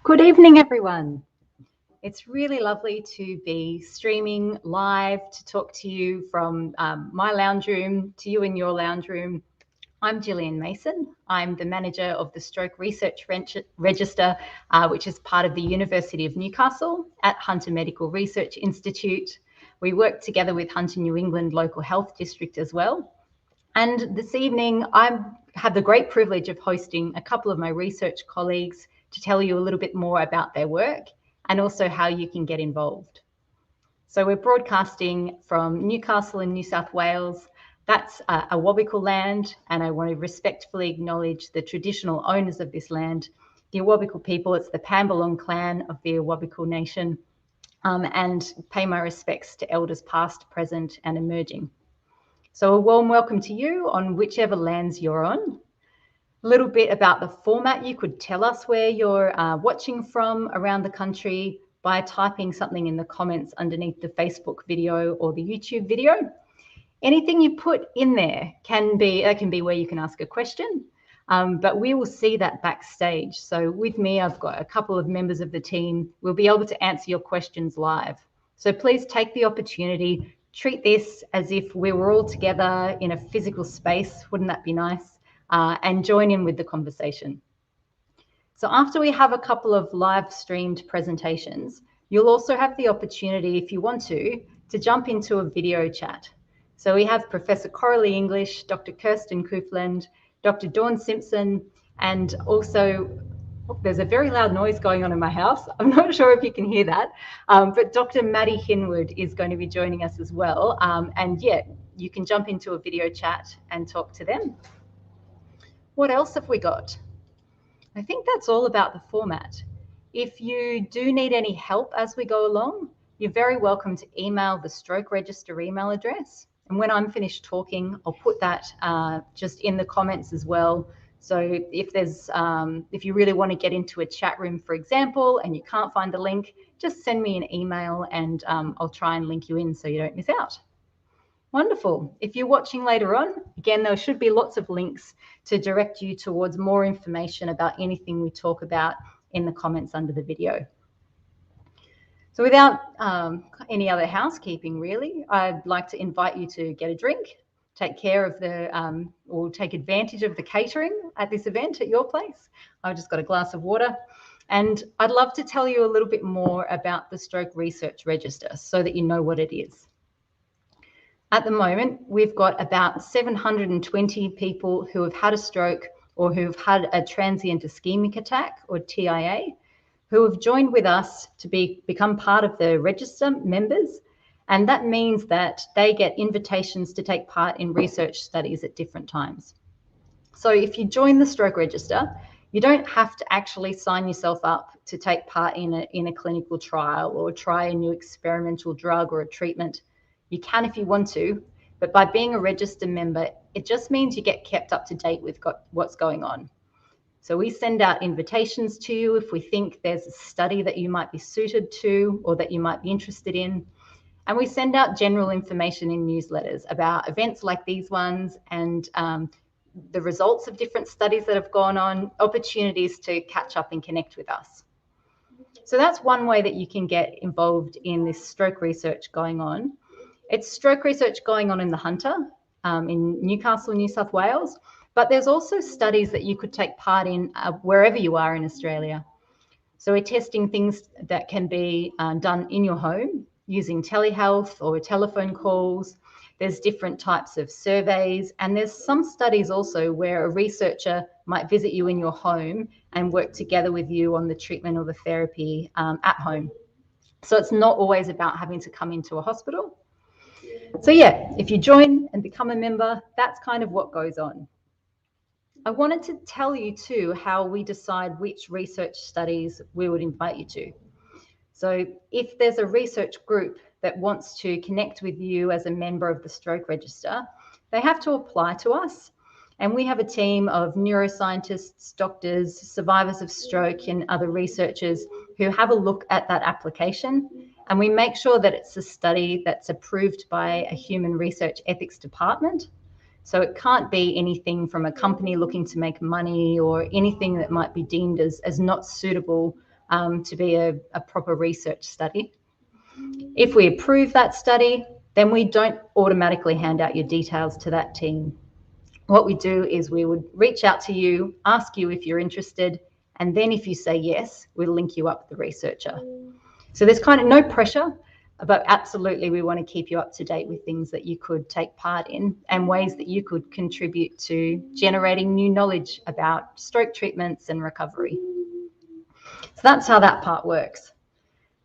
Good evening, everyone. It's really lovely to be streaming live to talk to you from my lounge room to you in your lounge room. I'm Gillian Mason. I'm the manager of the Stroke Research Register, which is part of the University of Newcastle at Hunter Medical Research Institute. We work together with Hunter New England Local Health District as well. And this evening, I have the great privilege of hosting a couple of my research colleagues to tell you a little bit more about their work and also how you can get involved. So we're broadcasting from Newcastle in New South Wales. That's a Awabakal land, and I want to respectfully acknowledge the traditional owners of this land, the Awabakal people. It's the Pambalong clan of the Awabakal Nation, and pay my respects to elders past, present, and emerging. So a warm welcome to you on whichever lands you're on. A little bit about the format. You could tell us where you're watching from around the country by typing something in the comments underneath the Facebook video or the YouTube video. Anything you put in there can be where you can ask a question, but we will see that backstage. So with me, I've got a couple of members of the team. We'll be able to answer your questions live. So please take the opportunity. Treat this as if we were all together in a physical space. Wouldn't that be nice? And join in with the conversation. So after we have a couple of live streamed presentations, you'll also have the opportunity, if you want to jump into a video chat. So we have Professor Coralie English, Dr. Kirsten Coupland, Dr. Dawn Simpson, and also there's a very loud noise going on in my house. I'm not sure if you can hear that, but Dr. Maddie Hinwood is going to be joining us as well. And yeah, you can jump into a video chat and talk to them. What else have we got? I think that's all about the format. If you do need any help as we go along, you're very welcome to email the Stroke Register email address. And when I'm finished talking, I'll put that just in the comments as well. So if you really want to get into a chat room, for example, and you can't find the link, just send me an email and I'll try and link you in so you don't miss out. Wonderful. If you're watching later on, again, there should be lots of links to direct you towards more information about anything we talk about in the comments under the video. So without any other housekeeping, really, I'd like to invite you to get a drink, take care of or take advantage of the catering at this event at your place. I've just got a glass of water. And I'd love to tell you a little bit more about the Stroke Research Register so that you know what it is. At the moment, we've got about 720 people who have had a stroke or who've had a transient ischemic attack or TIA, who have joined with us to become part of the register members. And that means that they get invitations to take part in research studies at different times. So if you join the Stroke Register, you don't have to actually sign yourself up to take part in a clinical trial or try a new experimental drug or a treatment. You can if you want to, but by being a register member, it just means you get kept up to date with what's going on. So we send out invitations to you if we think there's a study that you might be suited to or that you might be interested in. And we send out general information in newsletters about events like these ones and the results of different studies that have gone on, opportunities to catch up and connect with us. So that's one way that you can get involved in this stroke research going on. It's stroke research going on in the Hunter in Newcastle, New South Wales, but there's also studies that you could take part in wherever you are in Australia. So we're testing things that can be done in your home using telehealth or telephone calls. There's different types of surveys, and there's some studies also where a researcher might visit you in your home and work together with you on the treatment or the therapy at home. So it's not always about having to come into a hospital. So yeah, if you join and become a member, that's kind of what goes on. I wanted to tell you too how we decide which research studies we would invite you to. So if there's a research group that wants to connect with you as a member of the Stroke Register, they have to apply to us. And we have a team of neuroscientists, doctors, survivors of stroke, and other researchers who have a look at that application. And we make sure that it's a study that's approved by a human research ethics department. So it can't be anything from a company looking to make money or anything that might be deemed as not suitable to be a proper research study. If we approve that study, then we don't automatically hand out your details to that team. What we do is we would reach out to you, ask you if you're interested, and then if you say yes, we'll link you up with the researcher. So there's kind of no pressure, but absolutely we want to keep you up to date with things that you could take part in and ways that you could contribute to generating new knowledge about stroke treatments and recovery. So that's how that part works.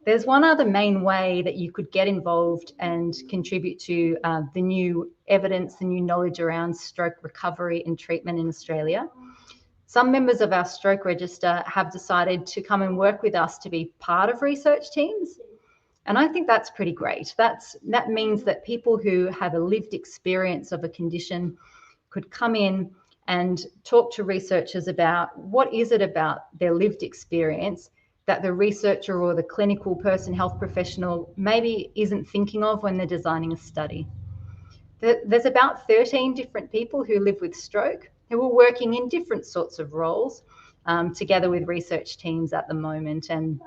There's one other main way that you could get involved and contribute to the new evidence, the new knowledge around stroke recovery and treatment in Australia. Some members of our stroke register have decided to come and work with us to be part of research teams. And I think that's pretty great. That means that people who have a lived experience of a condition could come in and talk to researchers about what is it about their lived experience that the researcher or the clinical person, health professional, maybe isn't thinking of when they're designing a study. There's about 13 different people who live with stroke who are working in different sorts of roles together with research teams at the moment. And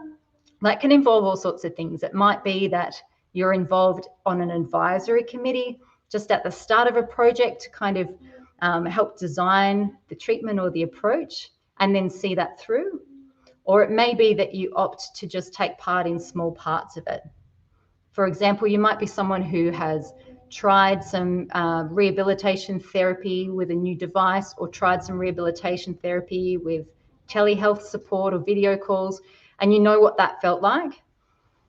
that can involve all sorts of things. It might be that you're involved on an advisory committee just at the start of a project to kind of help design the treatment or the approach and then see that through. Or it may be that you opt to just take part in small parts of it. For example, you might be someone who has tried some rehabilitation therapy with a new device, or tried some rehabilitation therapy with telehealth support or video calls, and you know what that felt like.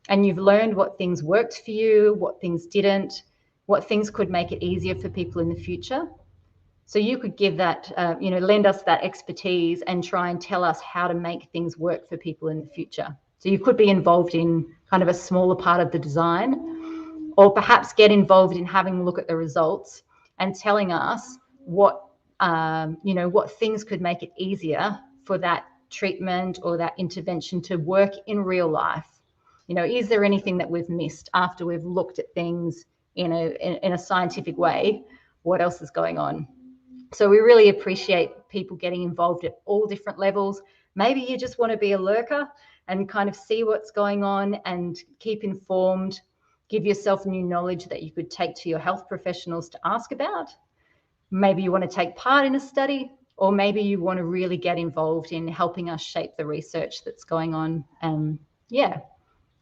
And you've learned what things worked for you, what things didn't, what things could make it easier for people in the future. So you could give that, lend us that expertise and try and tell us how to make things work for people in the future. So you could be involved in kind of a smaller part of the design, or perhaps get involved in having a look at the results and telling us what things could make it easier for that treatment or that intervention to work in real life. Is there anything that we've missed after we've looked at things in a scientific way? What else is going on? So we really appreciate people getting involved at all different levels. Maybe you just want to be a lurker and kind of see what's going on and keep informed, give yourself new knowledge that you could take to your health professionals to ask about. Maybe you want to take part in a study, or maybe you want to really get involved in helping us shape the research that's going on.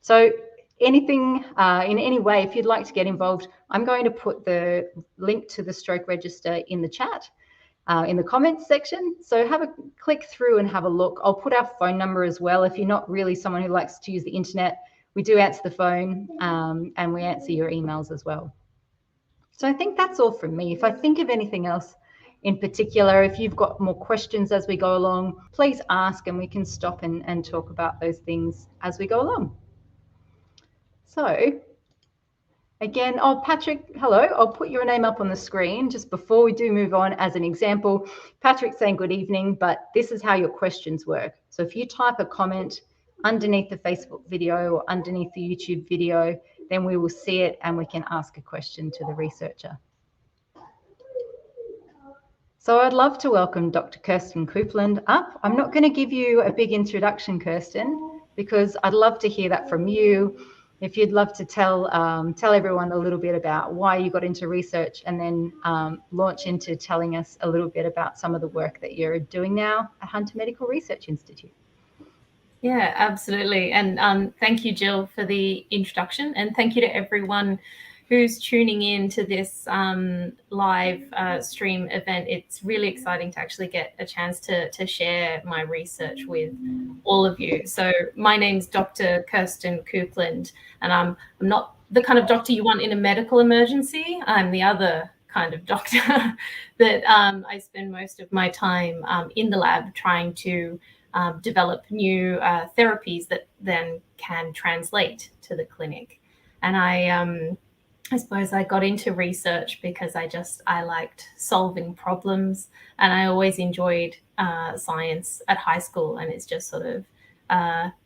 So anything in any way, if you'd like to get involved, I'm going to put the link to the stroke register in the chat, in the comments section. So have a click through and have a look. I'll put our phone number as well. If you're not really someone who likes to use the internet, we do answer the phone and we answer your emails as well. So I think that's all from me. If I think of anything else in particular, if you've got more questions as we go along, please ask and we can stop and talk about those things as we go along. So again, Patrick, hello. I'll put your name up on the screen just before we do move on as an example. Patrick's saying good evening, but this is how your questions work. So if you type a comment underneath the Facebook video or underneath the YouTube video, then we will see it and we can ask a question to the researcher. So I'd love to welcome Dr. Kirsten Coupland up. I'm not going to give you a big introduction, Kirsten, because I'd love to hear that from you. If you'd love to tell everyone a little bit about why you got into research, and then launch into telling us a little bit about some of the work that you're doing now at Hunter Medical Research Institute. Yeah, absolutely. And thank you, Jill, for the introduction. And thank you to everyone who's tuning in to this live stream event. It's really exciting to actually get a chance to share my research with all of you. So my name's Dr. Kirsten Coupland, and I'm not the kind of doctor you want in a medical emergency. I'm the other kind of doctor that I spend most of my time in the lab trying to develop new therapies that then can translate to the clinic. And I suppose I got into research because I liked solving problems, and I always enjoyed science at high school, and it's just sort of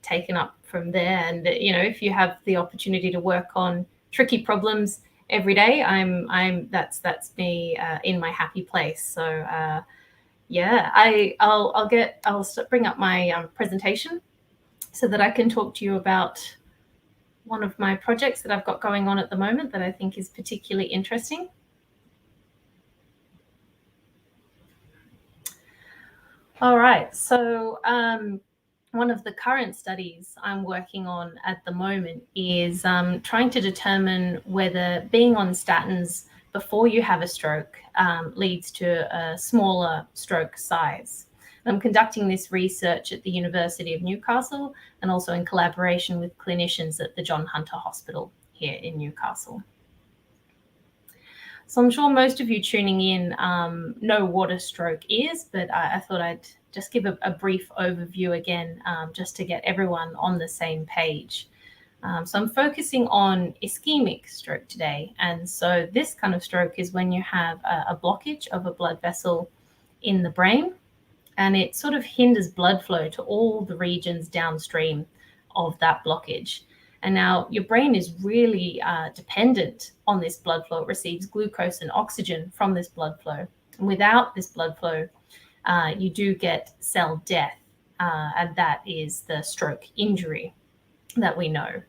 taken up from there. And if you have the opportunity to work on tricky problems every day, that's me in my happy place. So I'll bring up my presentation, so that I can talk to you about one of my projects that I've got going on at the moment that I think is particularly interesting. All right, so one of the current studies I'm working on at the moment is trying to determine whether being on statins before you have a stroke leads to a smaller stroke size. I'm conducting this research at the University of Newcastle and also in collaboration with clinicians at the John Hunter Hospital here in Newcastle. So I'm sure most of you tuning in know what a stroke is, but I thought I'd just give a brief overview again, just to get everyone on the same page. So I'm focusing on ischemic stroke today. And so this kind of stroke is when you have a blockage of a blood vessel in the brain, and it sort of hinders blood flow to all the regions downstream of that blockage. And now your brain is really dependent on this blood flow. It receives glucose and oxygen from this blood flow. And without this blood flow, you do get cell death, and that is the stroke injury that we know.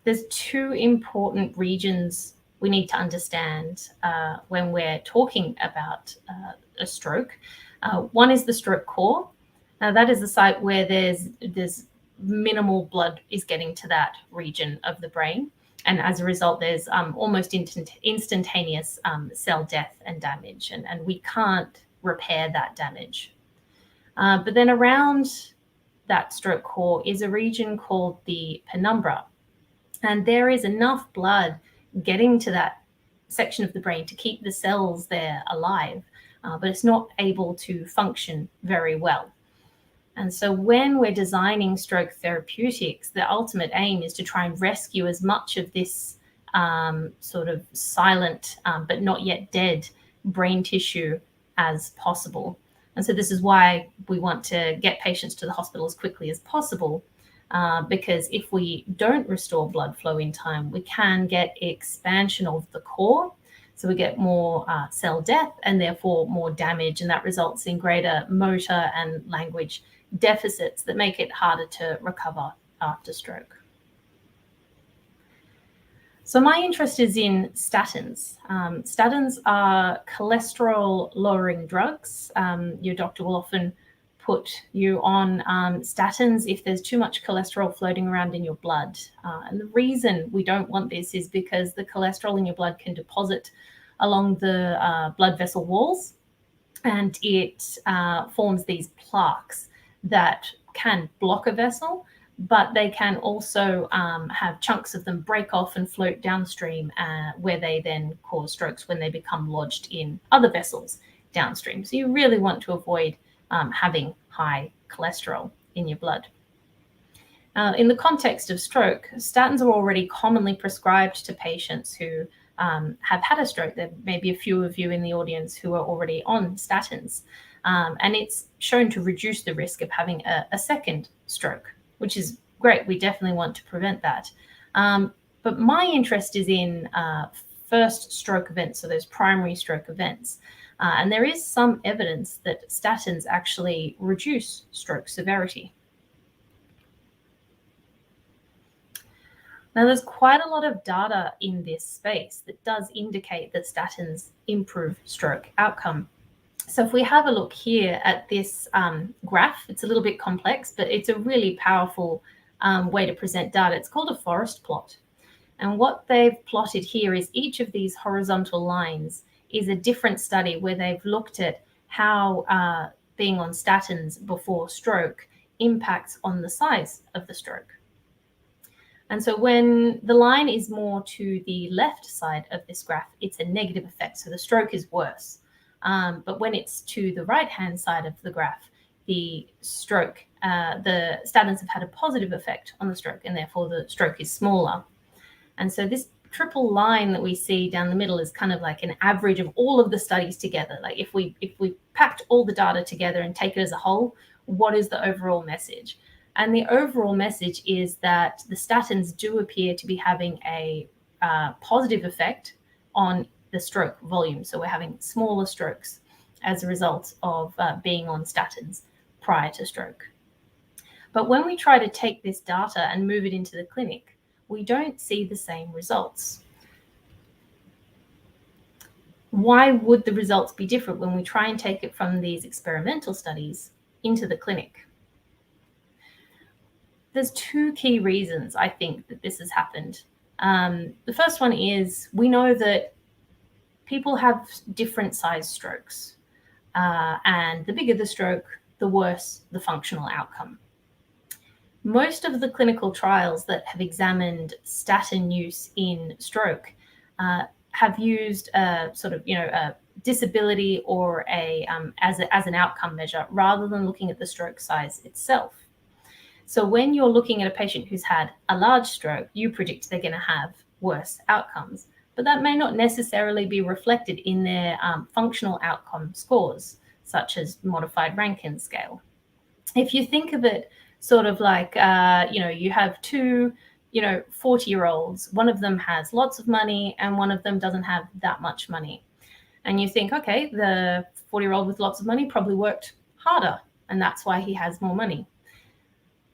There's two important regions we need to understand when we're talking about a stroke. One is the stroke core. Now that is the site where there's minimal blood is getting to that region of the brain. And as a result, there's almost instantaneous cell death and damage, and we can't repair that damage. But then around that stroke core is a region called the penumbra. And there is enough blood getting to that section of the brain to keep the cells there alive, but it's not able to function very well. And so when we're designing stroke therapeutics, the ultimate aim is to try and rescue as much of this sort of silent but not yet dead brain tissue as possible. And so this is why we want to get patients to the hospital as quickly as possible, because if we don't restore blood flow in time, we can get expansion of the core. So we get more cell death and therefore more damage, and that results in greater motor and language deficits that make it harder to recover after stroke. So my interest is in statins. Statins are cholesterol-lowering drugs. Your doctor will often put you on statins if there's too much cholesterol floating around in your blood. And the reason we don't want this is because the cholesterol in your blood can deposit along the blood vessel walls, and it forms these plaques that can block a vessel, but they can also have chunks of them break off and float downstream, where they then cause strokes when they become lodged in other vessels downstream. So you really want to avoid having high cholesterol in your blood. In the context of stroke, statins are already commonly prescribed to patients who have had a stroke. There may be a few of you in the audience who are already on statins. And it's shown to reduce the risk of having a second stroke, which is great. We definitely want to prevent that. But my interest is in first stroke events, so those primary stroke events. And there is some evidence that statins actually reduce stroke severity. Now, there's quite a lot of data in this space that does indicate that statins improve stroke outcome. So if we have a look here at this graph, it's a little bit complex, but it's a really powerful way to present data. It's called a forest plot. And what they've plotted here is each of these horizontal lines is a different study where they've looked at how being on statins before stroke impacts on the size of the stroke. And so when the line is more to the left side of this graph, it's a negative effect. So the stroke is worse. But when it's to the right-hand side of the graph, the stroke, the statins have had a positive effect on the stroke, and therefore the stroke is smaller. And so this triple line that we see down the middle is kind of like an average of all of the studies together. Like if we packed all the data together and take it as a whole, what is the overall message? And the overall message is that the statins do appear to be having a positive effect on the stroke volume. So we're having smaller strokes as a result of being on statins prior to stroke. But when we try to take this data and move it into the clinic, we don't see the same results. Why would the results be different when we try and take it from these experimental studies into the clinic? There's two key reasons I think that this has happened. The first one is we know that people have different size strokes, and the bigger the stroke, the worse the functional outcome. Most of the clinical trials that have examined statin use in stroke have used a sort of, a disability or as an outcome measure rather than looking at the stroke size itself. So when you're looking at a patient who's had a large stroke, you predict they're going to have worse outcomes, but that may not necessarily be reflected in their functional outcome scores, such as modified Rankin scale. If you think of it sort of like, you have two 40-year-olds, one of them has lots of money and one of them doesn't have that much money. And you think, okay, the 40-year-old with lots of money probably worked harder and that's why he has more money.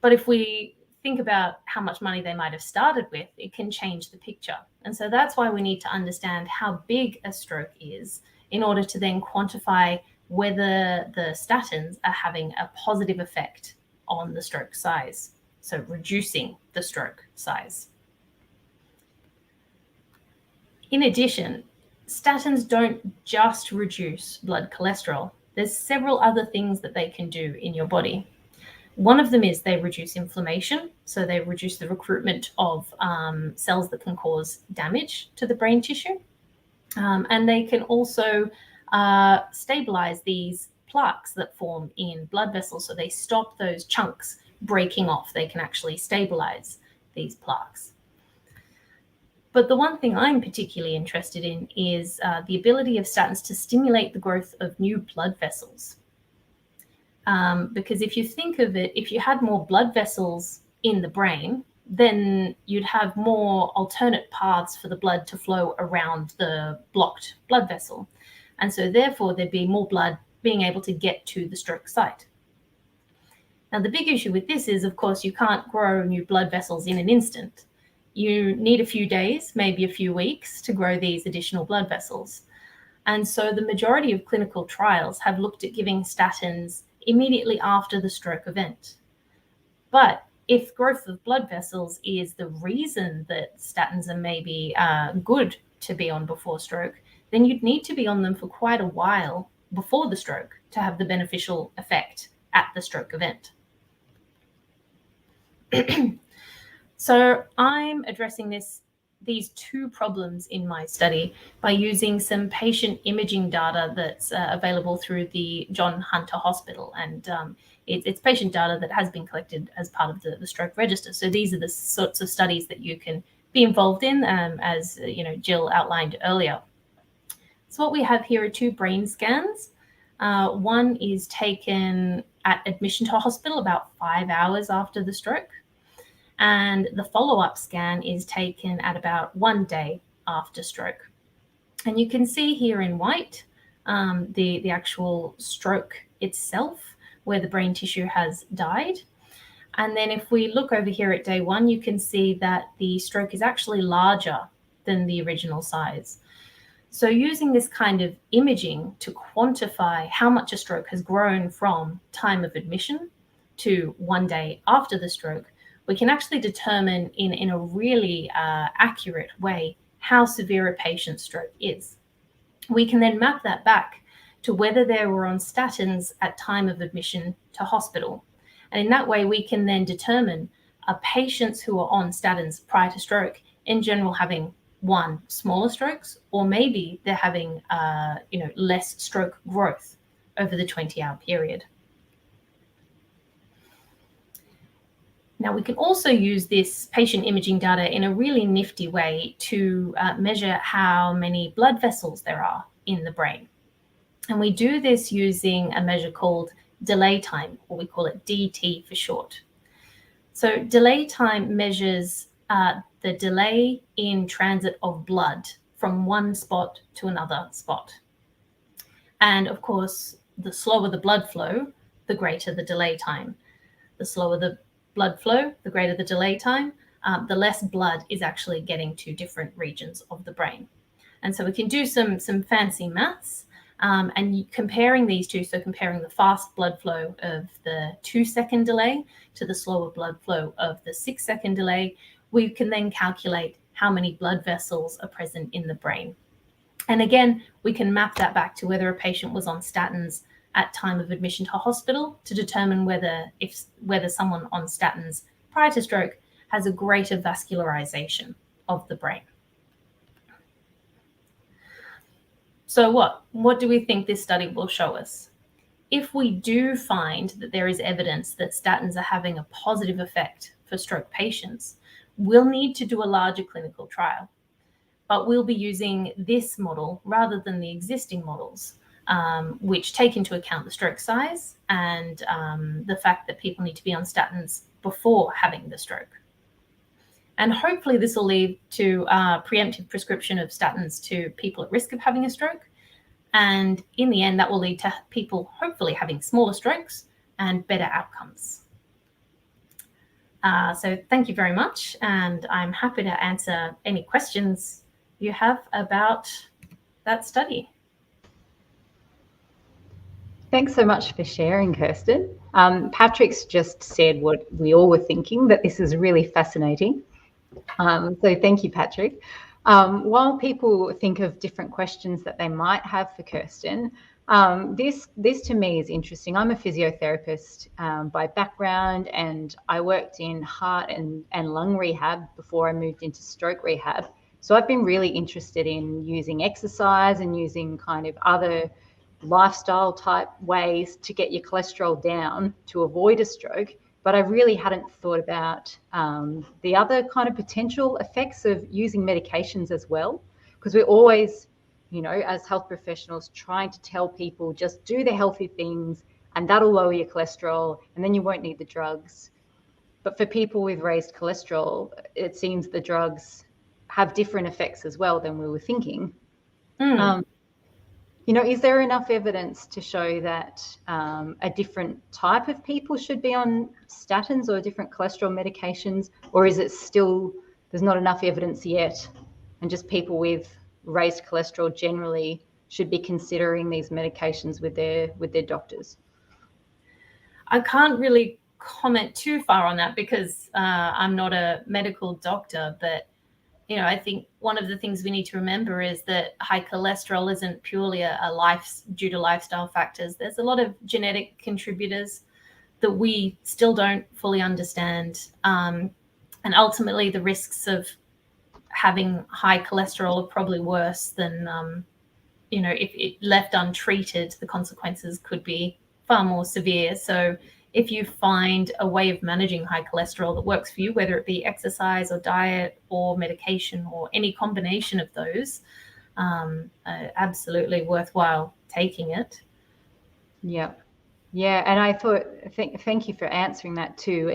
But if we think about how much money they might have started with, it can change the picture. And so that's why we need to understand how big a stroke is in order to then quantify whether the statins are having a positive effect on the stroke size, so reducing the stroke size. In addition, statins don't just reduce blood cholesterol. There's several other things that they can do in your body. One of them is they reduce inflammation, so they reduce the recruitment of cells that can cause damage to the brain tissue. And they can also stabilize these plaques that form in blood vessels, so they stop those chunks breaking off. They can actually stabilize these plaques. But the one thing I'm particularly interested in is the ability of statins to stimulate the growth of new blood vessels. Because if you think of it, if you had more blood vessels in the brain, then you'd have more alternate paths for the blood to flow around the blocked blood vessel. And so therefore there'd be more blood being able to get to the stroke site. Now, the big issue with this is, of course, you can't grow new blood vessels in an instant. You need a few days, maybe a few weeks to grow these additional blood vessels. And so the majority of clinical trials have looked at giving statins immediately after the stroke event. But if growth of blood vessels is the reason that statins are maybe good to be on before stroke, then you'd need to be on them for quite a while before the stroke to have the beneficial effect at the stroke event. So I'm addressing these two problems in my study by using some patient imaging data that's available through the John Hunter Hospital. And it's patient data that has been collected as part of the stroke register. So these are the sorts of studies that you can be involved in, as Jill outlined earlier. So what we have here are two brain scans. One is taken at admission to hospital about 5 hours after the stroke. And the follow-up scan is taken at about 1 day after stroke. And you can see here in white the actual stroke itself, where the brain tissue has died. And then if we look over here at day 1, you can see that the stroke is actually larger than the original size. So using this kind of imaging to quantify how much a stroke has grown from time of admission to 1 day after the stroke, we can actually determine in a really accurate way how severe a patient's stroke is. We can then map that back to whether they were on statins at time of admission to hospital. And in that way, we can then determine are patients who are on statins prior to stroke in general having one, smaller strokes, or maybe they're having less stroke growth over the 20-hour period. Now, we can also use this patient imaging data in a really nifty way to measure how many blood vessels there are in the brain. And we do this using a measure called delay time, or we call it DT for short. So delay time measures the delay in transit of blood from one spot to another spot. And of course, the slower the blood flow, the greater the delay time. The slower the blood flow, the greater the delay time, the less blood is actually getting to different regions of the brain. And so we can do some fancy maths and comparing these two, so comparing the fast blood flow of the 2-second delay to the slower blood flow of the 6-second delay, we can then calculate how many blood vessels are present in the brain. And again, we can map that back to whether a patient was on statins at time of admission to hospital to determine whether someone on statins prior to stroke has a greater vascularization of the brain. So what do we think this study will show us? If we do find that there is evidence that statins are having a positive effect for stroke patients, we'll need to do a larger clinical trial. But we'll be using this model rather than the existing models, which take into account the stroke size and the fact that people need to be on statins before having the stroke. And hopefully this will lead to preemptive prescription of statins to people at risk of having a stroke. And in the end, that will lead to people hopefully having smaller strokes and better outcomes. So thank you very much. And I'm happy to answer any questions you have about that study. Thanks so much for sharing, Kirsten. Patrick's just said what we all were thinking, that this is really fascinating. So thank you, Patrick. While people think of different questions that they might have for Kirsten, this to me is interesting. I'm a physiotherapist by background, and I worked in heart and lung rehab before I moved into stroke rehab. So I've been really interested in using exercise and using kind of other lifestyle type ways to get your cholesterol down to avoid a stroke. But I really hadn't thought about the other kind of potential effects of using medications as well, because we're always, you know, as health professionals trying to tell people just do the healthy things and that'll lower your cholesterol and then you won't need the drugs. But for people with raised cholesterol, it seems the drugs have different effects as well than we were thinking. You know, is there enough evidence to show that a different type of people should be on statins or different cholesterol medications, or is it still, there's not enough evidence yet, and just people with raised cholesterol generally should be considering these medications with their doctors? I can't really comment too far on that because I'm not a medical doctor, but you know, I think one of the things we need to remember is that high cholesterol isn't purely due to lifestyle factors. There's a lot of genetic contributors that we still don't fully understand. And ultimately the risks of having high cholesterol are probably worse than, you know, if it left untreated, the consequences could be far more severe. So if you find a way of managing high cholesterol that works for you, whether it be exercise or diet or medication or any combination of those, absolutely worthwhile taking it. Yeah. And I thought, thank you for answering that too.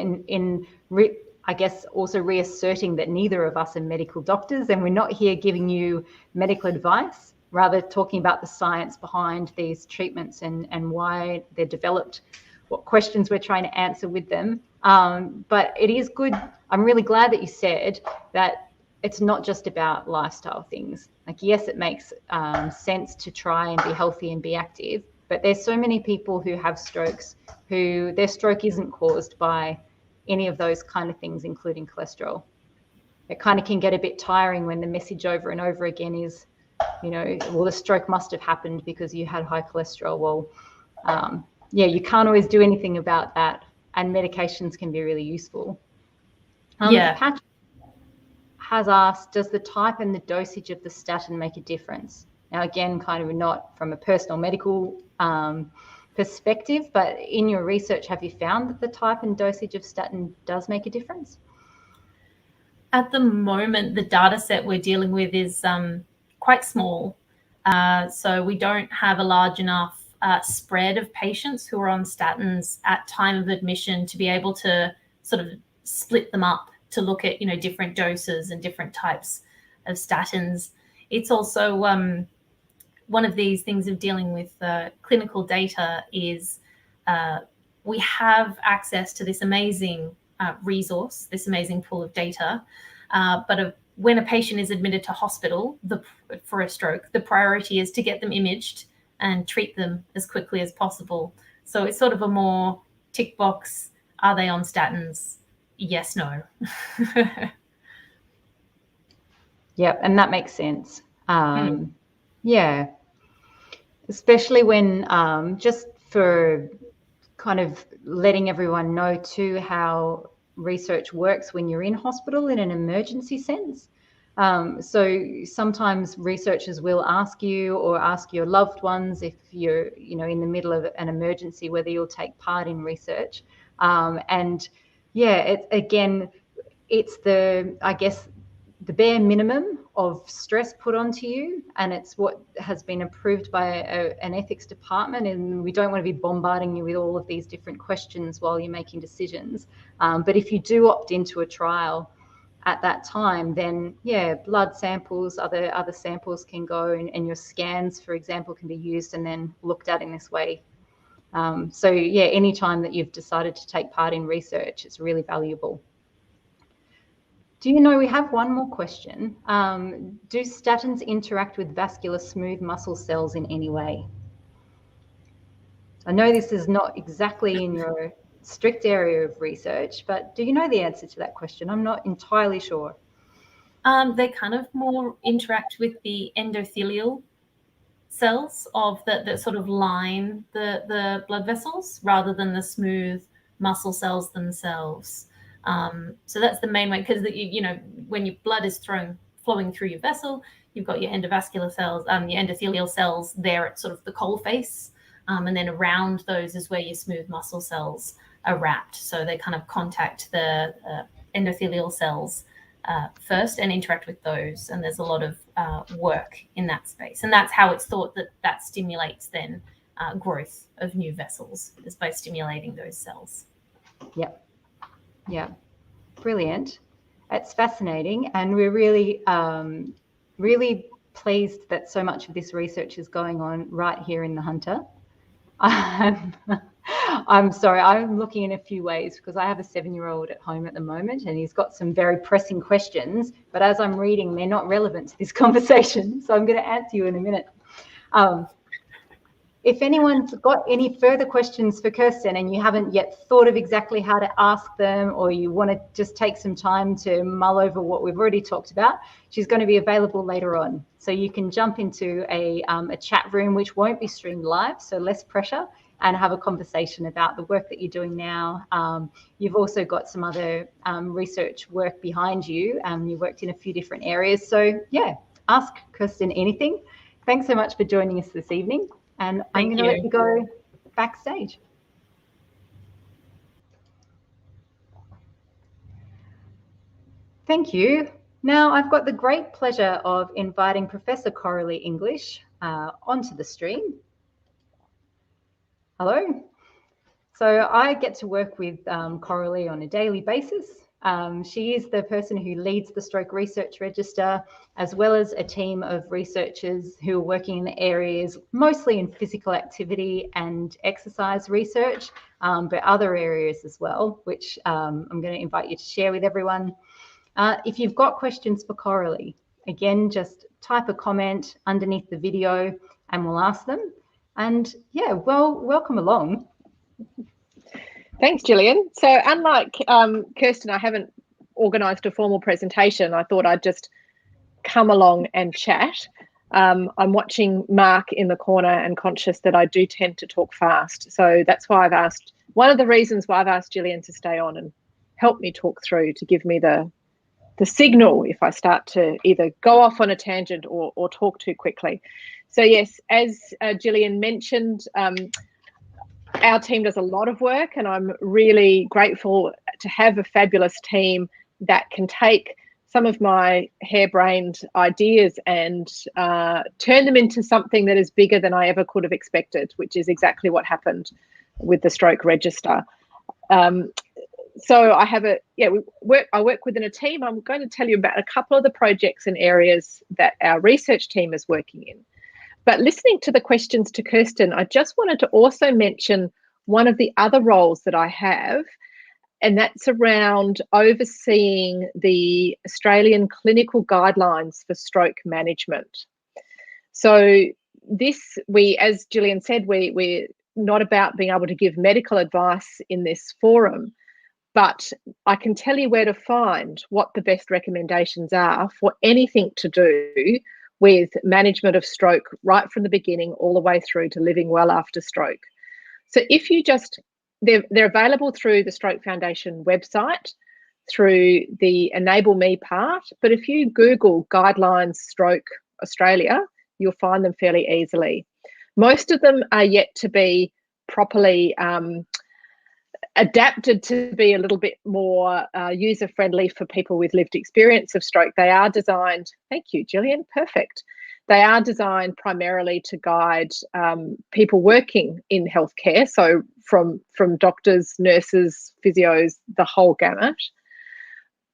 I guess also reasserting that neither of us are medical doctors and we're not here giving you medical advice, rather talking about the science behind these treatments and why they're developed, what questions we're trying to answer with them. But it is good. I'm really glad that you said that it's not just about lifestyle things. Like, yes, it makes sense to try and be healthy and be active, but there's so many people who have strokes who their stroke isn't caused by any of those kind of things, including cholesterol. It kind of can get a bit tiring when the message over and over again is, you know, well, the stroke must have happened because you had high cholesterol. Well, yeah, you can't always do anything about that, and medications can be really useful. Patrick has asked, does the type and the dosage of the statin make a difference? Now, again, kind of not from a personal medical perspective, but in your research, have you found that the type and dosage of statin does make a difference? At the moment, the data set we're dealing with is quite small. So we don't have a large enough spread of patients who are on statins at time of admission to be able to sort of split them up to look at, you know, different doses and different types of statins. It's also one of these things of dealing with clinical data is we have access to this amazing resource, this amazing pool of data. But when a patient is admitted to hospital for a stroke, the priority is to get them imaged and treat them as quickly as possible. So it's sort of a more tick box, are they on statins? Yes, no. Yeah, and that makes sense. Yeah, especially when just for kind of letting everyone know too how research works when you're in hospital in an emergency sense. So sometimes researchers will ask you or ask your loved ones if you're, in the middle of an emergency, whether you'll take part in research. And yeah, it's I guess, the bare minimum of stress put onto you, and it's what has been approved by an ethics department, and we don't want to be bombarding you with all of these different questions while you're making decisions. But if you do opt into a trial at that time, then yeah, blood samples, other samples can go, and your scans, for example, can be used and then looked at in this way. So yeah, anytime that you've decided to take part in research, it's really valuable. Do you know, we have one more question. Do statins interact with vascular smooth muscle cells in any way? I know this is not exactly in your strict area of research, but do you know the answer to that question? I'm not entirely sure. They kind of more interact with the endothelial cells that sort of line the blood vessels rather than the smooth muscle cells themselves. So that's the main way, because when your blood is flowing through your vessel, you've got your endovascular cells, your endothelial cells there at sort of the coal face, and then around those is where your smooth muscle cells are wrapped. So they kind of contact the endothelial cells first and interact with those, and there's a lot of work in that space, and that's how it's thought that stimulates then growth of new vessels, is by stimulating those cells. Yep. Yeah, brilliant. It's fascinating, and we're really, really pleased that so much of this research is going on right here in the Hunter. I'm sorry, I'm looking in a few ways because I have a 7-year-old at home at the moment, and he's got some very pressing questions, but as I'm reading, they're not relevant to this conversation, so I'm going to answer you in a minute. If anyone's got any further questions for Kirsten and you haven't yet thought of exactly how to ask them, or you want to just take some time to mull over what we've already talked about, she's going to be available later on. So you can jump into a chat room, which won't be streamed live, so less pressure, and have a conversation about the work that you're doing now. You've also got some other research work behind you. You worked in a few different areas. So yeah, ask Kirsten anything. Thanks so much for joining us this evening. And I'm going to let you go backstage. Thank you. Now I've got the great pleasure of inviting Professor Coralie English onto the stream. Hello. So I get to work with Coralie on a daily basis. She is the person who leads the Stroke Research Register, as well as a team of researchers who are working in the areas mostly in physical activity and exercise research, but other areas as well, which I'm going to invite you to share with everyone. If you've got questions for Coralie, again, just type a comment underneath the video and we'll ask them. And yeah, well, welcome along. Thanks, Gillian. So unlike Kirsten, I haven't organised a formal presentation. I thought I'd just come along and chat. I'm watching Mark in the corner and conscious that I do tend to talk fast. So that's why one of the reasons why I've asked Gillian to stay on and help me talk through, to give me the signal if I start to either go off on a tangent or talk too quickly. So yes, as Gillian mentioned, our team does a lot of work, and I'm really grateful to have a fabulous team that can take some of my harebrained ideas and turn them into something that is bigger than I ever could have expected, which is exactly what happened with the Stroke Register. So I work within a team. I'm going to tell you about a couple of the projects and areas that our research team is working in. But listening to the questions to Kirsten, I just wanted to also mention one of the other roles that I have, and that's around overseeing the Australian clinical guidelines for stroke management. So this, as Gillian said, we're not about being able to give medical advice in this forum, but I can tell you where to find what the best recommendations are for anything to do with management of stroke, right from the beginning all the way through to living well after stroke. So if you just, they're available through the Stroke Foundation website, through the Enable Me part, but if you Google Guidelines Stroke Australia, you'll find them fairly easily. Most of them are yet to be properly adapted to be a little bit more user-friendly for people with lived experience of stroke. They are designed, thank you, Gillian, perfect. They are designed primarily to guide people working in healthcare, so from doctors, nurses, physios, the whole gamut.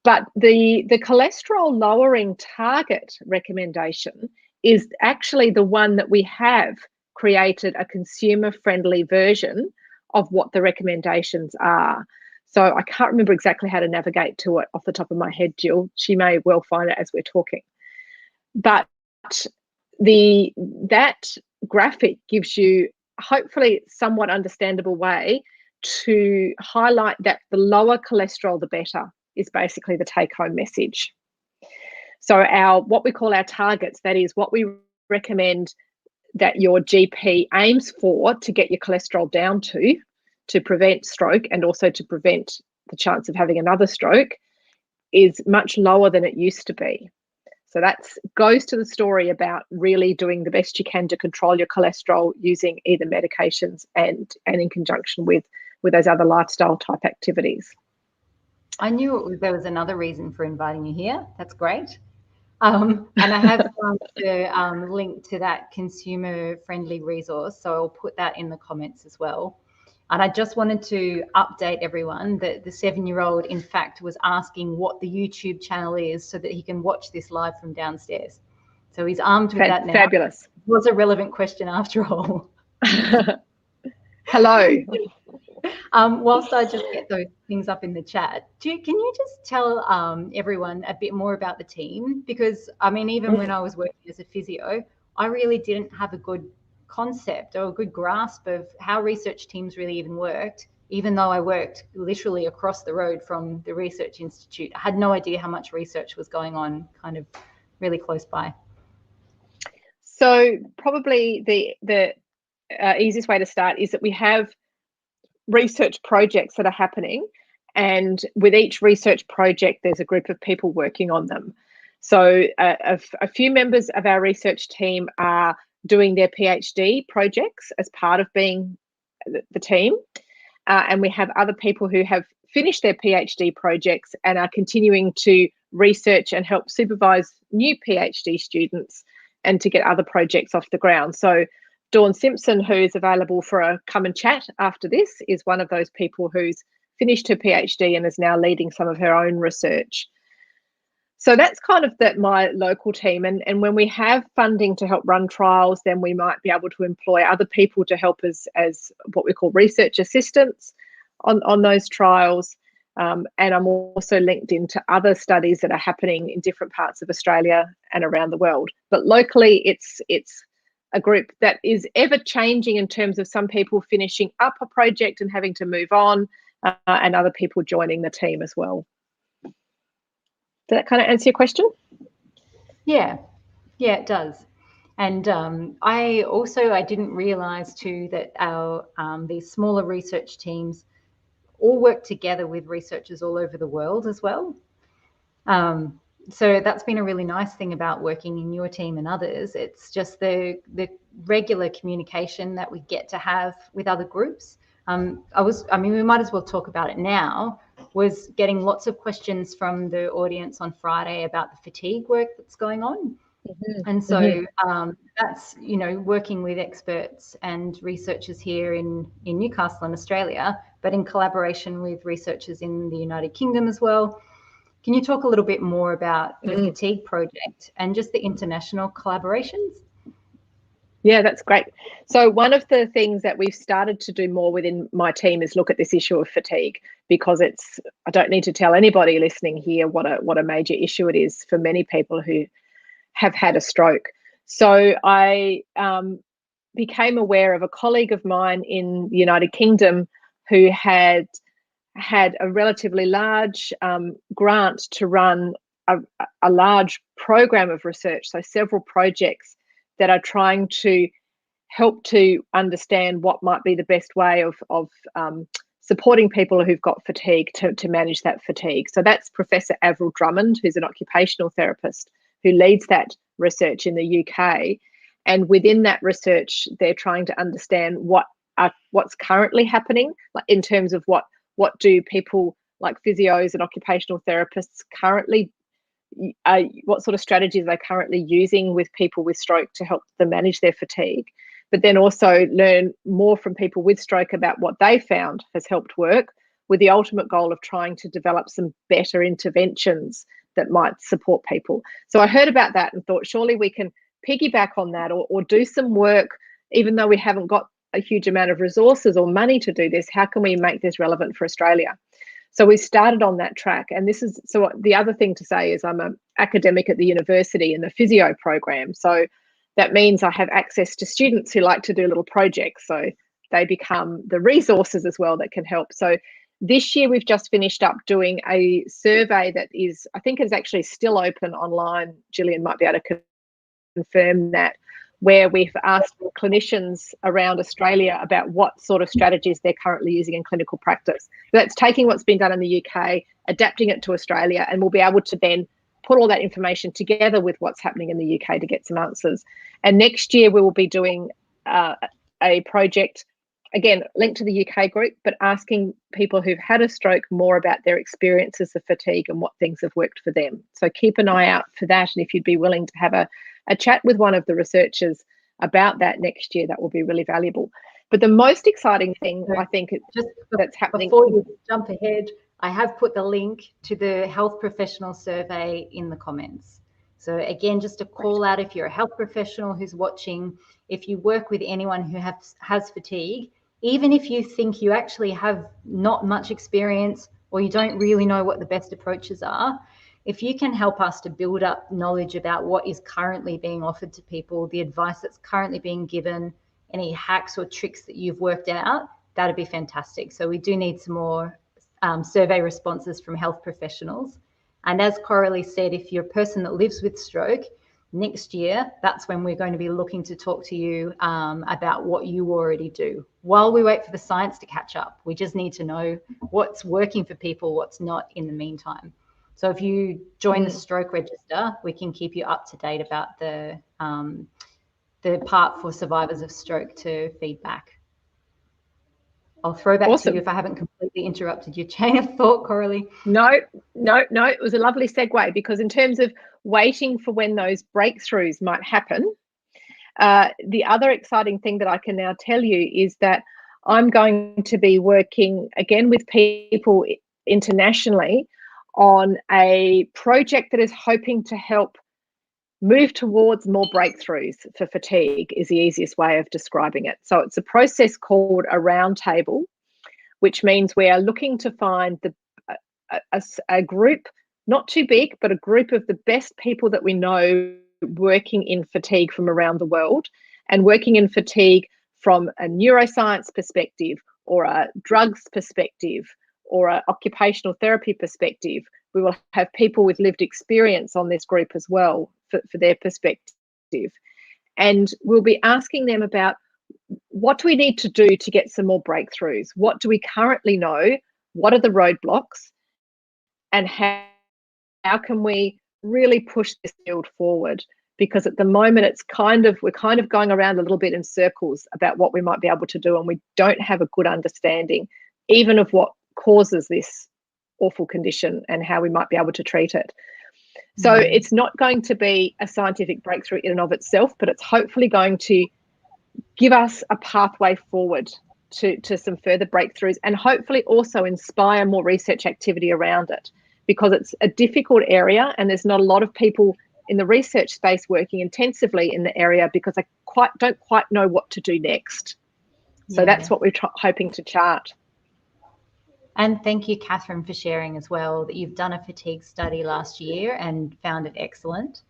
But the cholesterol lowering target recommendation is actually the one that we have created a consumer-friendly version of what the recommendations are. So I can't remember exactly how to navigate to it off the top of my head, Jill. She may well find it as we're talking. But that graphic gives you hopefully somewhat understandable way to highlight that the lower cholesterol, the better, is basically the take-home message. So what we call our targets, that is what we recommend that your GP aims for to get your cholesterol down to prevent stroke and also to prevent the chance of having another stroke, is much lower than it used to be. So that goes to the story about really doing the best you can to control your cholesterol using either medications and in conjunction with those other lifestyle type activities. I knew there was another reason for inviting you here. That's great. And I have found the link to that consumer-friendly resource, so I'll put that in the comments as well. And I just wanted to update everyone that the 7-year-old, in fact, was asking what the YouTube channel is so that he can watch this live from downstairs. So he's armed with that now. Fabulous. It was a relevant question after all. Hello. Whilst I just get those things up in the chat, can you just tell everyone a bit more about the team? Because, I mean, even when I was working as a physio, I really didn't have a good concept or a good grasp of how research teams really even worked, even though I worked literally across the road from the research institute. I had no idea how much research was going on kind of really close by. So probably the easiest way to start is that we have research projects that are happening, and with each research project there's a group of people working on them. So a few members of our research team are doing their PhD projects as part of being the team, and we have other people who have finished their PhD projects and are continuing to research and help supervise new PhD students and to get other projects off the ground. So Dawn Simpson, who is available for a come and chat after this, is one of those people who's finished her PhD and is now leading some of her own research. So that's kind of my local team. And when we have funding to help run trials, then we might be able to employ other people to help us as what we call research assistants on those trials. And I'm also linked into other studies that are happening in different parts of Australia and around the world. But locally, it's a group that is ever changing in terms of some people finishing up a project and having to move on, and other people joining the team as well. Does that kind of answer your question? Yeah, it does. And I didn't realize too that our these smaller research teams all work together with researchers all over the world as well. So that's been a really nice thing about working in your team and others. It's just the regular communication that we get to have with other groups. We might as well talk about it now. Was getting lots of questions from the audience on Friday about the fatigue work that's going on. Mm-hmm. And so that's, working with experts and researchers here in Newcastle in Australia, but in collaboration with researchers in the United Kingdom as well. Can you talk a little bit more about the fatigue project and just the international collaborations? Yeah, that's great. So one of the things that we've started to do more within my team is look at this issue of fatigue, because I don't need to tell anybody listening here what a major issue it is for many people who have had a stroke. So I became aware of a colleague of mine in the United Kingdom who had a relatively large grant to run a large program of research, so several projects that are trying to help to understand what might be the best way of supporting people who've got fatigue to manage that fatigue. So that's Professor Avril Drummond, who's an occupational therapist who leads that research in the UK. And within that research, they're trying to understand what's currently happening, like in terms of what do people like physios and occupational therapists currently, what sort of strategies are they currently using with people with stroke to help them manage their fatigue, but then also learn more from people with stroke about what they found has helped work, with the ultimate goal of trying to develop some better interventions that might support people. So I heard about that and thought, surely we can piggyback on that or do some work, even though we haven't got a huge amount of resources or money to do this. How can we make this relevant for Australia? So we started on that track. And so the other thing to say is I'm an academic at the university in the physio program. So that means I have access to students who like to do little projects. So they become the resources as well that can help. So this year we've just finished up doing a survey that I think is actually still open online. Gillian might be able to confirm that, where we've asked clinicians around Australia about what sort of strategies they're currently using in clinical practice. So that's taking what's been done in the UK, adapting it to Australia, and we'll be able to then put all that information together with what's happening in the UK to get some answers. And next year we will be doing a project, again, linked to the UK group, but asking people who've had a stroke more about their experiences of fatigue and what things have worked for them. So keep an eye out for that. And if you'd be willing to have a chat with one of the researchers about that next year, that will be really valuable. But the most exciting thing, I think, that's happening... Before you jump ahead, I have put the link to the health professional survey in the comments. So again, just a call out, if you're a health professional who's watching, if you work with anyone who has fatigue, even if you think you actually have not much experience or you don't really know what the best approaches are, if you can help us to build up knowledge about what is currently being offered to people, the advice that's currently being given, any hacks or tricks that you've worked out, that'd be fantastic. So we do need some more survey responses from health professionals. And as Coralie said, if you're a person that lives with stroke, next year, that's when we're going to be looking to talk to you about what you already do. While we wait for the science to catch up, we just need to know what's working for people, what's not in the meantime. So if you join the stroke register, we can keep you up to date about the part for survivors of stroke to feedback. I'll throw back to you if I haven't completely interrupted your chain of thought, Coralie. No, it was a lovely segue, because in terms of waiting for when those breakthroughs might happen, the other exciting thing that I can now tell you is that I'm going to be working again with people internationally on a project that is hoping to help move towards more breakthroughs for fatigue, is the easiest way of describing it. So it's a process called a roundtable, which means we are looking to find a group, not too big, but a group of the best people that we know working in fatigue from around the world, and working in fatigue from a neuroscience perspective or a drugs perspective or an occupational therapy perspective. We will have people with lived experience on this group as well for their perspective. And we'll be asking them about, what do we need to do to get some more breakthroughs? What do we currently know? What are the roadblocks? And how can we really push this field forward? Because at the moment we're kind of going around a little bit in circles about what we might be able to do, and we don't have a good understanding even of what causes this awful condition and how we might be able to treat it. So it's not going to be a scientific breakthrough in and of itself, but it's hopefully going to give us a pathway forward to some further breakthroughs, and hopefully also inspire more research activity around it, because it's a difficult area and there's not a lot of people in the research space working intensively in the area because I don't quite know what to do next. So that's what we're hoping to chart. And thank you, Catherine, for sharing as well that you've done a fatigue study last year and found it excellent.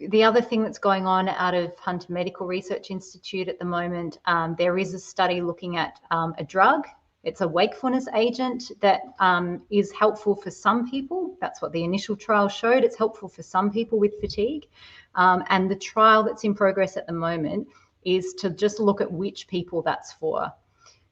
The other thing that's going on out of Hunter Medical Research Institute at the moment, there is a study looking at a drug. It's a wakefulness agent that is helpful for some people. That's what the initial trial showed. It's helpful for some people with fatigue. And the trial that's in progress at the moment is to just look at which people that's for.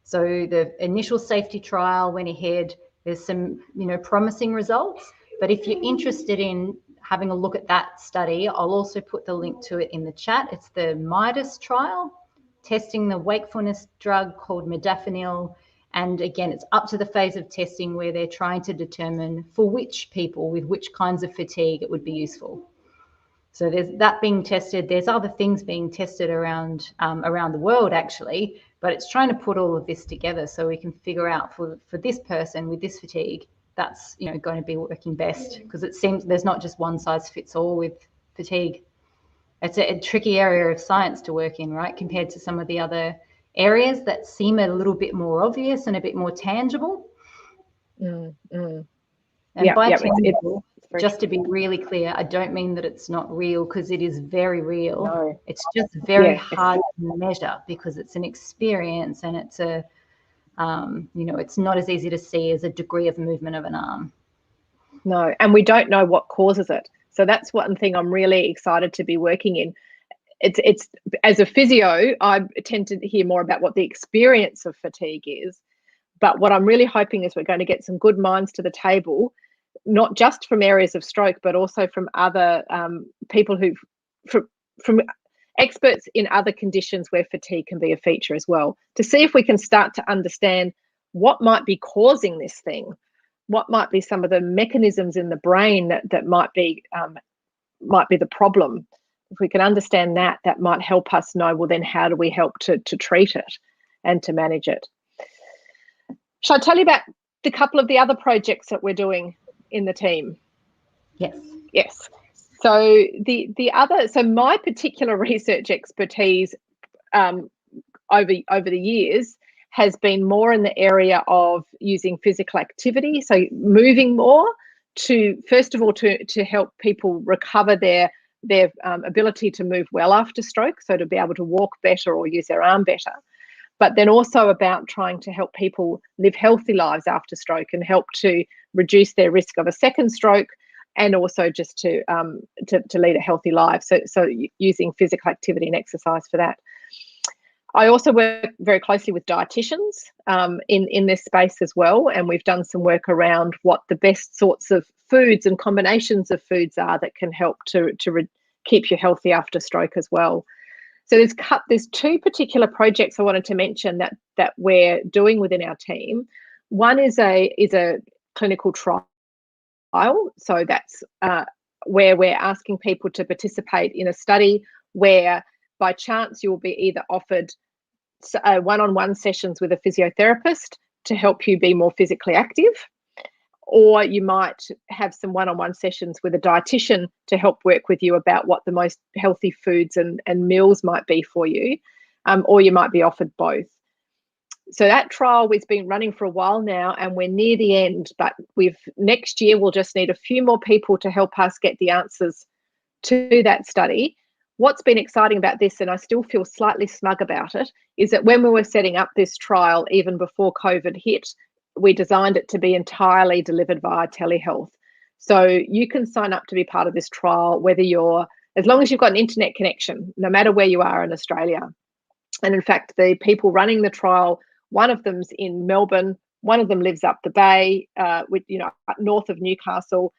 So the initial safety trial went ahead. There's some, promising results. But if you're interested in having a look at that study, I'll also put the link to it in the chat. It's the MIDAS trial, testing the wakefulness drug called modafinil. And again, it's up to the phase of testing where they're trying to determine for which people with which kinds of fatigue it would be useful. So there's that being tested. There's other things being tested around the world, actually, but it's trying to put all of this together so we can figure out for this person with this fatigue, that's going to be working best, because it seems there's not just one size fits all with fatigue. It's a tricky area of science to work in, right, compared to some of the other areas that seem a little bit more obvious and a bit more tangible. And by tangible, just to be really clear, I don't mean that it's not real, because it is very real. No. It's just very hard to measure because it's an experience, and it's a it's not as easy to see as a degree of movement of an arm. No, and we don't know what causes it. So that's one thing I'm really excited to be working in. It's as a physio, I tend to hear more about what the experience of fatigue is. But what I'm really hoping is we're going to get some good minds to the table, not just from areas of stroke, but also from other people from experts in other conditions where fatigue can be a feature as well, to see if we can start to understand what might be causing this thing, what might be some of the mechanisms in the brain that might be the problem. If we can understand that might help us know, well, then how do we help to treat it and to manage it? Shall I tell you about the couple of the other projects that we're doing in the team? Yes. So so my particular research expertise over the years has been more in the area of using physical activity, so moving more to, first of all, to help people recover their ability to move well after stroke, so to be able to walk better or use their arm better. But then also about trying to help people live healthy lives after stroke and help to reduce their risk of a second stroke, and also just to lead a healthy life. So using physical activity and exercise for that. I also work very closely with dietitians in this space as well, and we've done some work around what the best sorts of foods and combinations of foods are that can help to keep you healthy after stroke as well. So there's two particular projects I wanted to mention that we're doing within our team. One is a clinical trial. So that's where we're asking people to participate in a study where by chance you will be either offered one-on-one sessions with a physiotherapist to help you be more physically active, or you might have some one-on-one sessions with a dietitian to help work with you about what the most healthy foods and meals might be for you, or you might be offered both. So that trial has been running for a while now, and we're near the end, but next year we'll just need a few more people to help us get the answers to that study. What's been exciting about this, and I still feel slightly smug about it, is that when we were setting up this trial, even before COVID hit, we designed it to be entirely delivered via telehealth. So you can sign up to be part of this trial, as long as you've got an internet connection, no matter where you are in Australia. And in fact, the people running the trial, one of them's in Melbourne, one of them lives up the bay, north of Newcastle.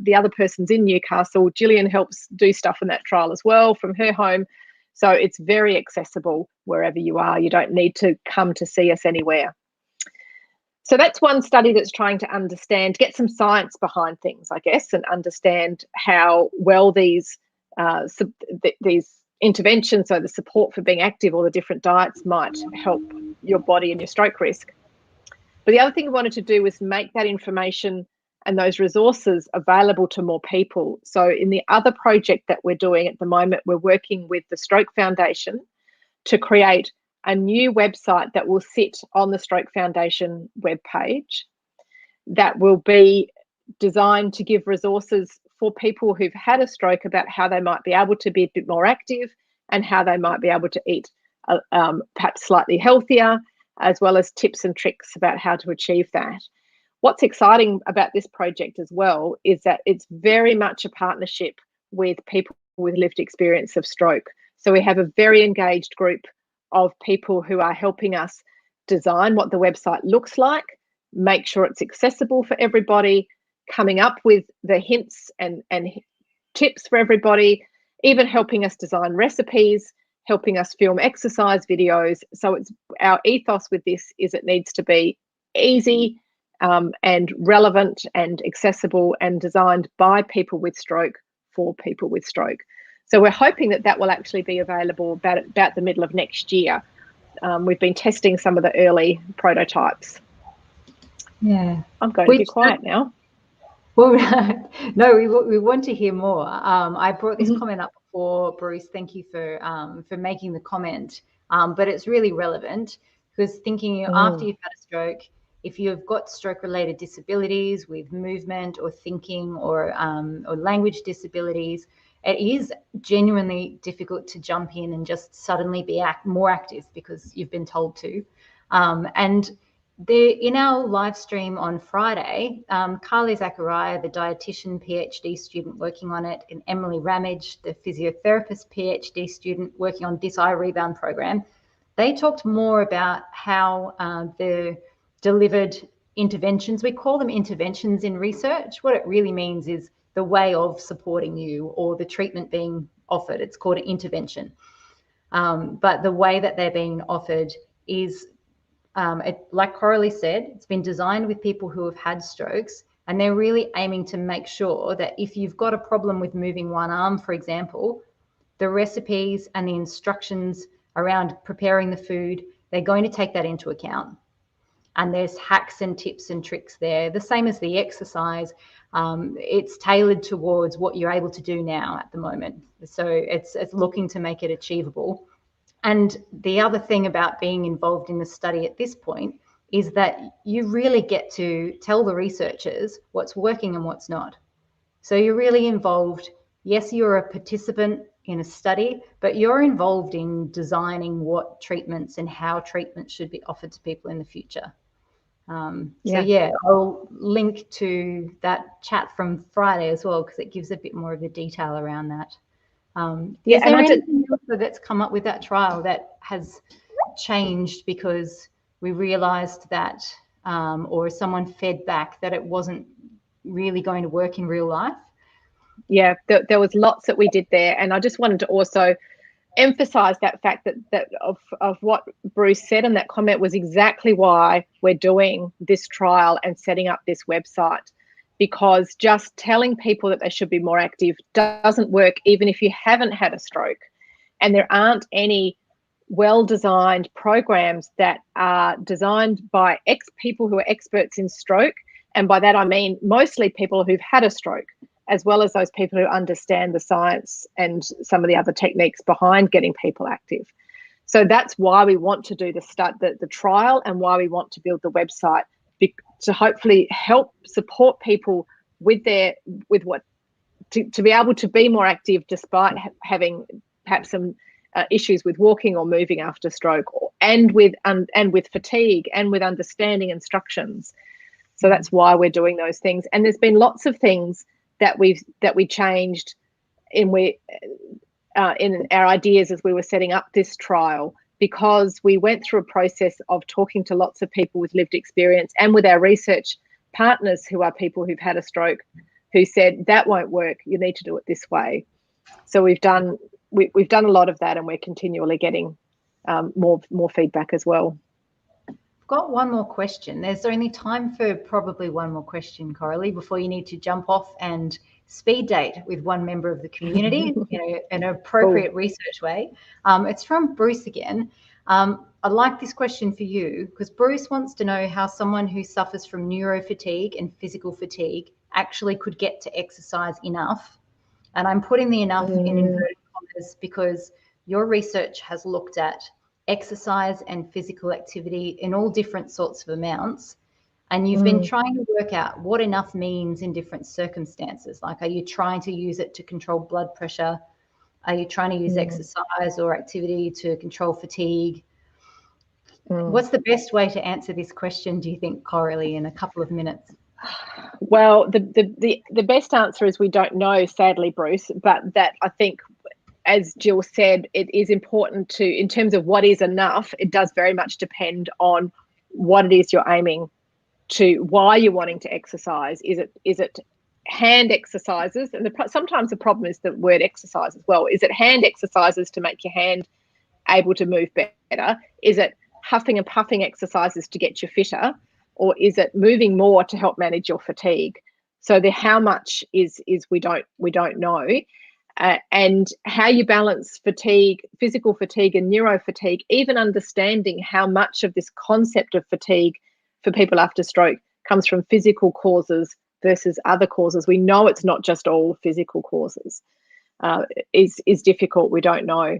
The other person's in Newcastle. Gillian helps do stuff in that trial as well from her home. So it's very accessible wherever you are. You don't need to come to see us anywhere. So that's one study that's trying to get some science behind things, I guess, and understand how well these interventions, so the support for being active or the different diets, might help your body and your stroke risk. But the other thing we wanted to do was make that information and those resources available to more people. So in the other project that we're doing at the moment, we're working with the Stroke Foundation to create a new website that will sit on the Stroke Foundation webpage that will be designed to give resources for people who've had a stroke about how they might be able to be a bit more active and how they might be able to eat perhaps slightly healthier, as well as tips and tricks about how to achieve that. What's exciting about this project as well is that it's very much a partnership with people with lived experience of stroke. So we have a very engaged group of people who are helping us design what the website looks like, make sure it's accessible for everybody, coming up with the hints and tips for everybody, even helping us design recipes, helping us film exercise videos. So it's our ethos with this is it needs to be easy and relevant and accessible and designed by people with stroke for people with stroke. So we're hoping that that will actually be available about the middle of next year. We've been testing some of the early prototypes. Yeah. I'm going to be quiet now. Well, no, we want to hear more. I brought this comment up before, Bruce. Thank you for making the comment. But it's really relevant because thinking after you've had a stroke, if you've got stroke-related disabilities with movement or thinking or language disabilities, it is genuinely difficult to jump in and just suddenly be more active because you've been told to. And in our live stream on Friday, Carly Zachariah, the dietitian PhD student working on it, and Emily Ramage, the physiotherapist PhD student working on this eye rebound program, they talked more about how the delivered interventions, we call them interventions in research. What it really means is the way of supporting you or the treatment being offered. It's called an intervention. But the way that they're being offered is, like Coralie said, it's been designed with people who have had strokes, and they're really aiming to make sure that if you've got a problem with moving one arm, for example, the recipes and the instructions around preparing the food, they're going to take that into account. And there's hacks and tips and tricks there. The same as the exercise, it's tailored towards what you're able to do now at the moment. So it's looking to make it achievable. And the other thing about being involved in the study at this point is that you really get to tell the researchers what's working and what's not. So you're really involved. Yes, you're a participant in a study, but you're involved in designing what treatments and how treatments should be offered to people in the future. So yeah, I'll link to that chat from Friday as well, because it gives a bit more of the detail around that. Is there anything else that's come up with that trial that has changed because we realised that, or someone fed back that it wasn't really going to work in real life? Yeah, there was lots that we did there, and I just wanted to also emphasize that fact that of what Bruce said in that comment was exactly why we're doing this trial and setting up this website, because just telling people that they should be more active doesn't work even if you haven't had a stroke. And there aren't any well-designed programs that are designed by people who are experts in stroke, and by that I mean mostly people who've had a stroke, as well as those people who understand the science and some of the other techniques behind getting people active. So that's why we want to do the trial, and why we want to build the website, to hopefully help support people to be able to be more active despite having perhaps some issues with walking or moving after stroke, and with fatigue and with understanding instructions. So that's why we're doing those things. And there's been lots of things that we changed in our ideas as we were setting up this trial, because we went through a process of talking to lots of people with lived experience and with our research partners who are people who've had a stroke, who said that won't work, you need to do it this way. So we've done a lot of that, and we're continually getting more feedback as well. Got one more question. There's only time for probably one more question, Coralie, before you need to jump off and speed date with one member of the community in an appropriate research way. It's from Bruce again. I like this question for you because Bruce wants to know how someone who suffers from neurofatigue and physical fatigue actually could get to exercise enough. And I'm putting the enough in inverted commas because your research has looked at exercise and physical activity in all different sorts of amounts. And you've been trying to work out what enough means in different circumstances. Like, are you trying to use it to control blood pressure? Are you trying to use exercise or activity to control fatigue? What's the best way to answer this question, do you think, Coralie, in a couple of minutes? Well, the best answer is we don't know, sadly, Bruce, but that I think, as Jill said, it is important to, in terms of what is enough, it does very much depend on what it is you're aiming to, why you're wanting to exercise. Is it hand exercises? And sometimes the problem is the word exercise as well. Is it hand exercises to make your hand able to move better? Is it huffing and puffing exercises to get you fitter? Or is it moving more to help manage your fatigue? So the how much is we don't know. And how you balance fatigue, physical fatigue and neurofatigue, even understanding how much of this concept of fatigue for people after stroke comes from physical causes versus other causes. We know it's not just all physical causes, is difficult. We don't know.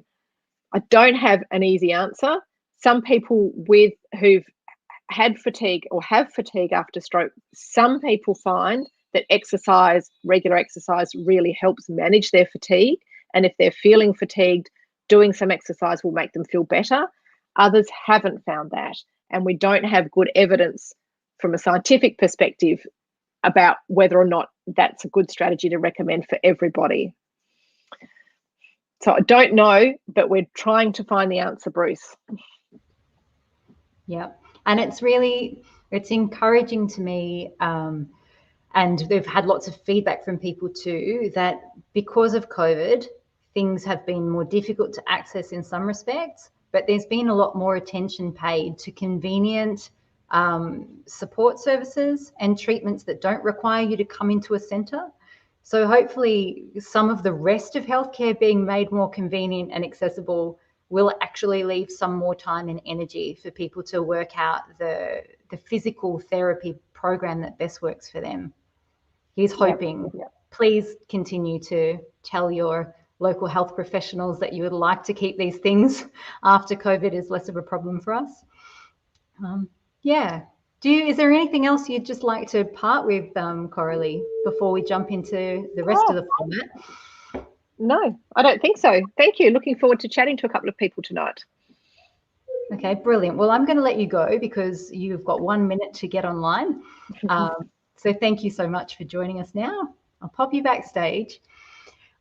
I don't have an easy answer. Some people who've had fatigue or have fatigue after stroke, some people find that exercise, regular exercise, really helps manage their fatigue. And if they're feeling fatigued, doing some exercise will make them feel better. Others haven't found that. And we don't have good evidence from a scientific perspective about whether or not that's a good strategy to recommend for everybody. So I don't know, but we're trying to find the answer, Bruce. Yeah, and it's encouraging to me, and they've had lots of feedback from people too, that because of COVID, things have been more difficult to access in some respects, but there's been a lot more attention paid to convenient support services and treatments that don't require you to come into a centre. So hopefully some of the rest of healthcare being made more convenient and accessible will actually leave some more time and energy for people to work out the physical therapy program that best works for them. He's hoping. Yep. Please continue to tell your local health professionals that you would like to keep these things after COVID is less of a problem for us. Yeah. Is there anything else you'd just like to part with, Coralie, before we jump into the rest of the format? No, I don't think so. Thank you. Looking forward to chatting to a couple of people tonight. Okay, brilliant. Well, I'm going to let you go because you've got 1 minute to get online. So thank you so much for joining us now. I'll pop you backstage.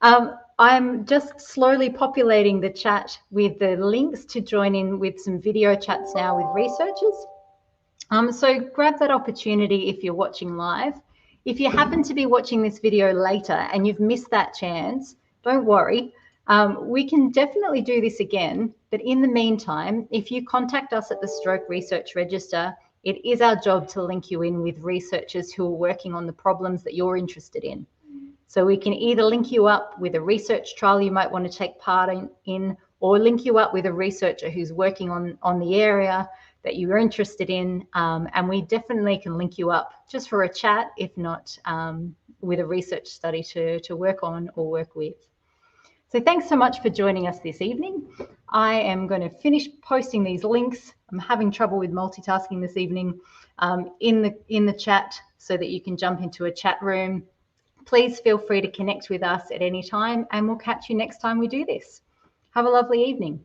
I'm just slowly populating the chat with the links to join in with some video chats now with researchers. So grab that opportunity if you're watching live. If you happen to be watching this video later and you've missed that chance, don't worry. We can definitely do this again. But in the meantime, if you contact us at the Stroke Research Register, it is our job to link you in with researchers who are working on the problems that you're interested in. So we can either link you up with a research trial you might want to take part in, or link you up with a researcher who's working on the area that you're interested in. And we definitely can link you up just for a chat, if not with a research study to work on or work with. So thanks so much for joining us this evening. I am going to finish posting these links. I'm having trouble with multitasking this evening in the chat so that you can jump into a chat room. Please feel free to connect with us at any time, and we'll catch you next time we do this. Have a lovely evening.